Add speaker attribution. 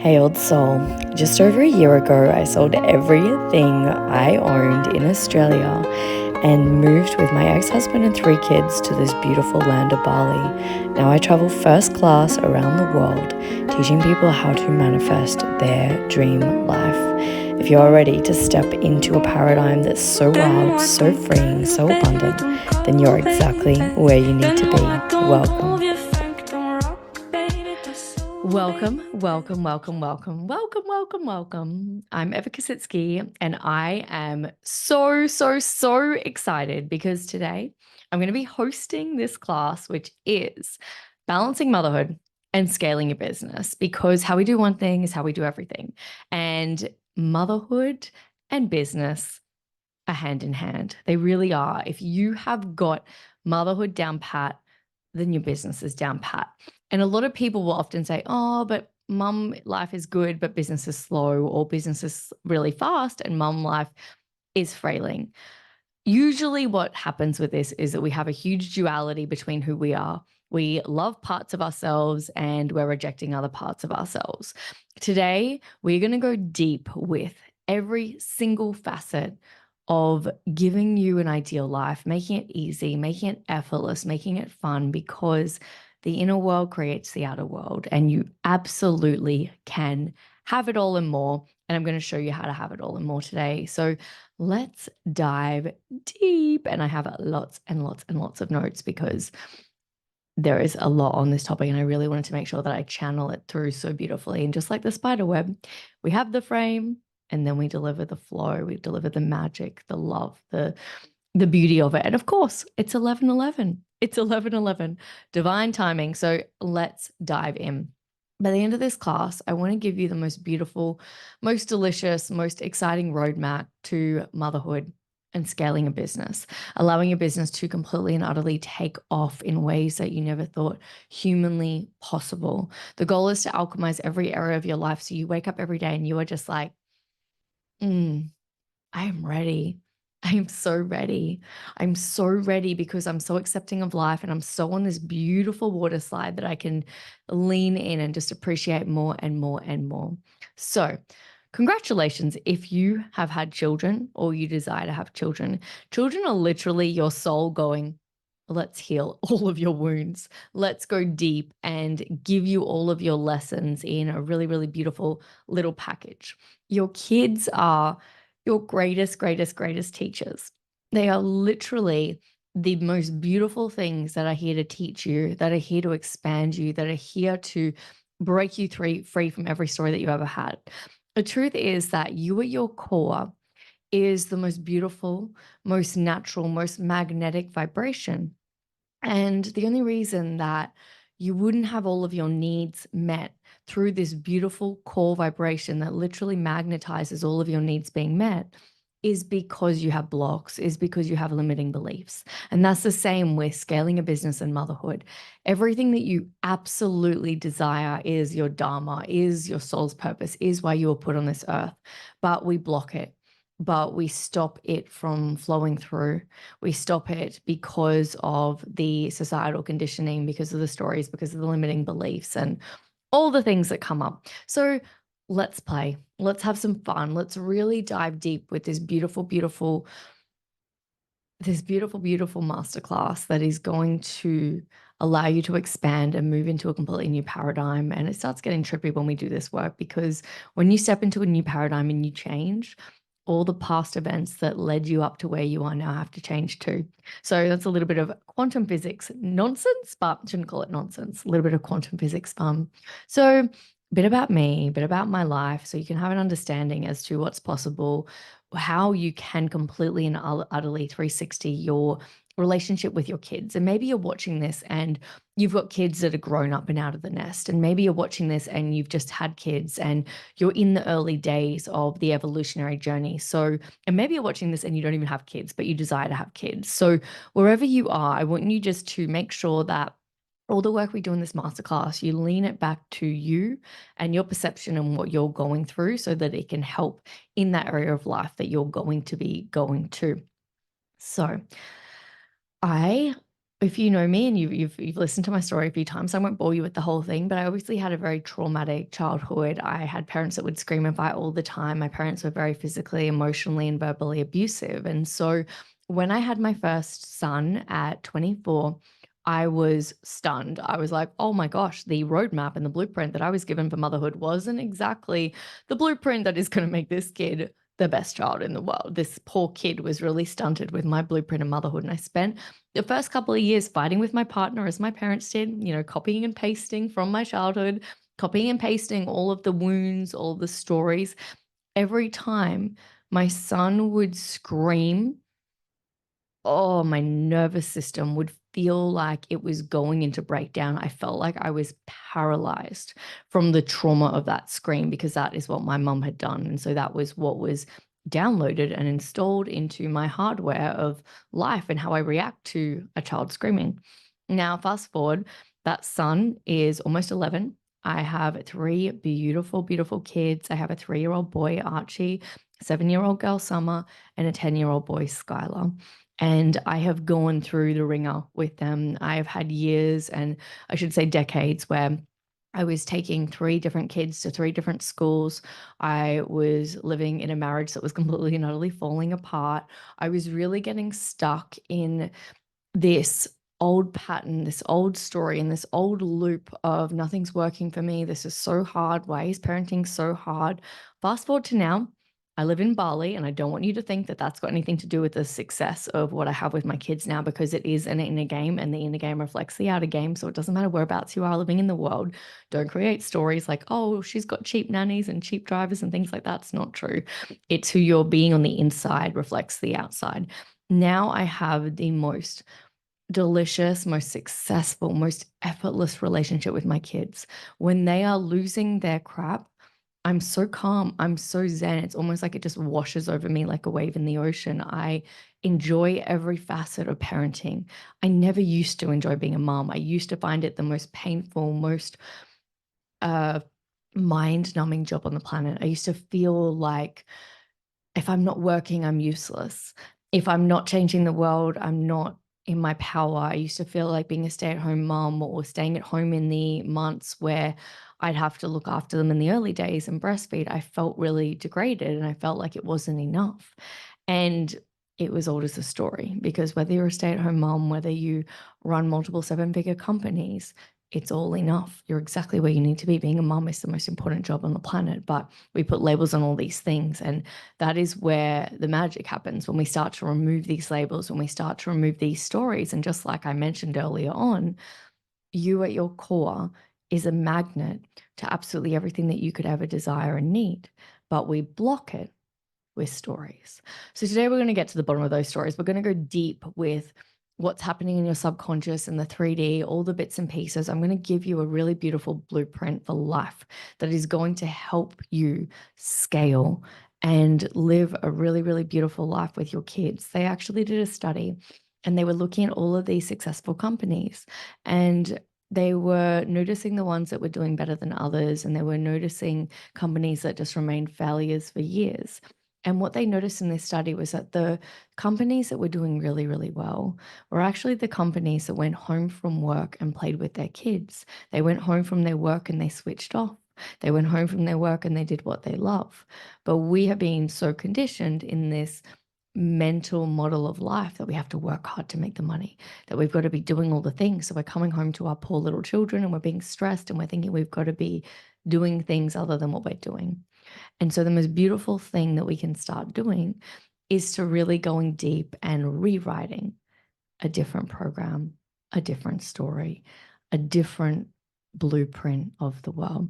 Speaker 1: Hey, old soul. Just over a year ago, I sold everything I owned in Australia and moved with my ex husband and 3 kids to this beautiful land of Bali. Now I travel first class around the world, teaching people how to manifest their dream life. If you're ready to step into a paradigm that's so wild, so freeing, so abundant, then you're exactly where you need to be. Welcome. Welcome. I'm Eva Kositsky, and I am so excited because today I'm going to be hosting this class, which is balancing motherhood and scaling your business, because how we do one thing is how we do everything. And motherhood and business are hand in hand. They really are. If you have got motherhood down pat, then your business is down pat. And a lot of people will often say, oh, but mum life is good, but business is slow, or business is really fast and mum life is frailing. Usually what happens with this is that we have a huge duality between who we are. We love parts of ourselves and we're rejecting other parts of ourselves. Today, we're going to go deep with every single facet of giving you an ideal life, making it easy, making it effortless, making it fun, because the inner world creates the outer world, and you absolutely can have it all and more. And I'm going to show you how to have it all and more today. So let's dive deep. And I have lots and lots of notes because there is a lot on this topic, and I really wanted to make sure that I channel it through so beautifully. And just like the spider web, we have the frame, and then we deliver the flow, we deliver the magic, the love, the beauty of it. And of course, it's 11:11. It's 11:11, divine timing. So let's dive in. By the end of this class, I want to give you the most beautiful, most delicious, most exciting roadmap to motherhood and scaling a business, allowing your business to completely and utterly take off in ways that you never thought humanly possible. The goal is to alchemize every area of your life, so you wake up every day and you are just like, I am ready. I am so ready. I'm so ready because I'm so accepting of life, and I'm so on this beautiful water slide that I can lean in and just appreciate more and more and more. So, congratulations if you have had children or you desire to have children. Children are literally your soul going, let's heal all of your wounds. Let's go deep and give you all of your lessons in a really, really beautiful little package. Your kids are your greatest teachers. They are literally the most beautiful things that are here to teach you, that are here to expand you, that are here to break you free from every story that you ever had. The truth is that you at your core is the most beautiful, most natural, most magnetic vibration. And the only reason that you wouldn't have all of your needs met through this beautiful core vibration that literally magnetizes all of your needs being met is because you have blocks, is because you have limiting beliefs. And that's the same with scaling a business and motherhood. Everything that you absolutely desire is your dharma, is your soul's purpose, is why you were put on this earth. But we block it, but we stop it from flowing through. We stop it because of the societal conditioning, because of the stories, because of the limiting beliefs and all the things that come up. So let's play. Let's have some fun. Let's really dive deep with this beautiful masterclass that is going to allow you to expand and move into a completely new paradigm. And it starts getting trippy when we do this work, because when you step into a new paradigm and you change, all the past events that led you up to where you are now have to change too. So that's a little bit of quantum physics nonsense, but I shouldn't call it nonsense. A little bit of quantum physics fun. So a bit about me, a bit about my life, so you can have an understanding as to what's possible, how you can completely and utterly 360 your relationship with your kids. And maybe you're watching this and you've got kids that are grown up and out of the nest. And maybe you're watching this and you've just had kids and you're in the early days of the evolutionary journey. So, and maybe you're watching this and you don't even have kids, but you desire to have kids. So wherever you are, I want you just to make sure that all the work we do in this masterclass, you lean it back to you and your perception and what you're going through, so that it can help in that area of life that you're going to be going to. So I if you know me and you've listened to my story a few times, I won't bore you with the whole thing, but I obviously had a very traumatic childhood. I had parents that would scream and fight all the time. My parents were very physically, emotionally, and verbally abusive. And so when I had my first son at 24, I was stunned. I was like, oh my gosh, the roadmap and the blueprint that I was given for motherhood wasn't exactly the blueprint that is going to make this kid the best child in the world. This poor kid was really stunted with my blueprint of motherhood. And I spent the first couple of years fighting with my partner, as my parents did, copying and pasting from my childhood, copying and pasting all of the wounds, all of the stories. Every time my son would scream, oh, my nervous system would feel like it was going into breakdown. I felt like I was paralyzed from the trauma of that scream, because that is what my mum had done. And so that was what was downloaded and installed into my hardware of life and how I react to a child screaming. Now, fast forward, that son is almost 11. I have three beautiful, beautiful kids. I have a 3-year-old boy, Archie, 7-year-old girl, Summer, and a 10-year-old boy, Skylar. And I have gone through the ringer with them. I have had years, and I should say decades, where I was taking 3 different kids to 3 different schools. I was living in a marriage that was completely and utterly falling apart. I was really getting stuck in this old pattern, this old story, and this old loop of nothing's working for me. This is so hard. Why is parenting so hard? Fast forward to now, I live in Bali, and I don't want you to think that that's got anything to do with the success of what I have with my kids now, because it is an inner game, and the inner game reflects the outer game. So it doesn't matter whereabouts you are living in the world. Don't create stories like, oh, she's got cheap nannies and cheap drivers and things like that. It's not true. It's who you're being on the inside reflects the outside. Now I have the most delicious, most successful, most effortless relationship with my kids. When they are losing their crap, I'm so calm. I'm so zen. It's almost like it just washes over me like a wave in the ocean. I enjoy every facet of parenting. I never used to enjoy being a mom. I used to find it the most painful, most uh, mind-numbing job on the planet. I used to feel like if I'm not working, I'm useless. If I'm not changing the world, I'm not in my power. I used to feel like being a stay-at-home mom, or staying at home in the months where I'd have to look after them in the early days and breastfeed. I felt really degraded, and I felt like it wasn't enough. And it was all just a story, because whether you're a stay-at-home mom, whether you run multiple 7-figure companies, it's all enough. You're exactly where you need to be. Being a mom is the most important job on the planet, but we put labels on all these things. And that is where the magic happens, when we start to remove these labels, when we start to remove these stories. And just like I mentioned earlier on, you at your core is a magnet to absolutely everything that you could ever desire and need, but we block it with stories. So today we're going to get to the bottom of those stories. We're going to go deep with what's happening in your subconscious and the 3D, all the bits and pieces. I'm going to give you a really beautiful blueprint for life that is going to help you scale and live a really, really beautiful life with your kids. They actually did a study, and they were looking at all of these successful companies, and they were noticing the ones that were doing better than others, and they were noticing companies that just remained failures for years. And what they noticed in this study was that the companies that were doing really, really well were actually the companies that went home from work and played with their kids. They went home from their work and they switched off. They went home from their work and they did what they love. But we have been so conditioned in this mental model of life that we have to work hard to make the money, that we've got to be doing all the things. So we're coming home to our poor little children and we're being stressed, and we're thinking we've got to be doing things other than what we're doing. And so the most beautiful thing that we can start doing is to really going deep and rewriting a different program, a different story, a different blueprint of the world.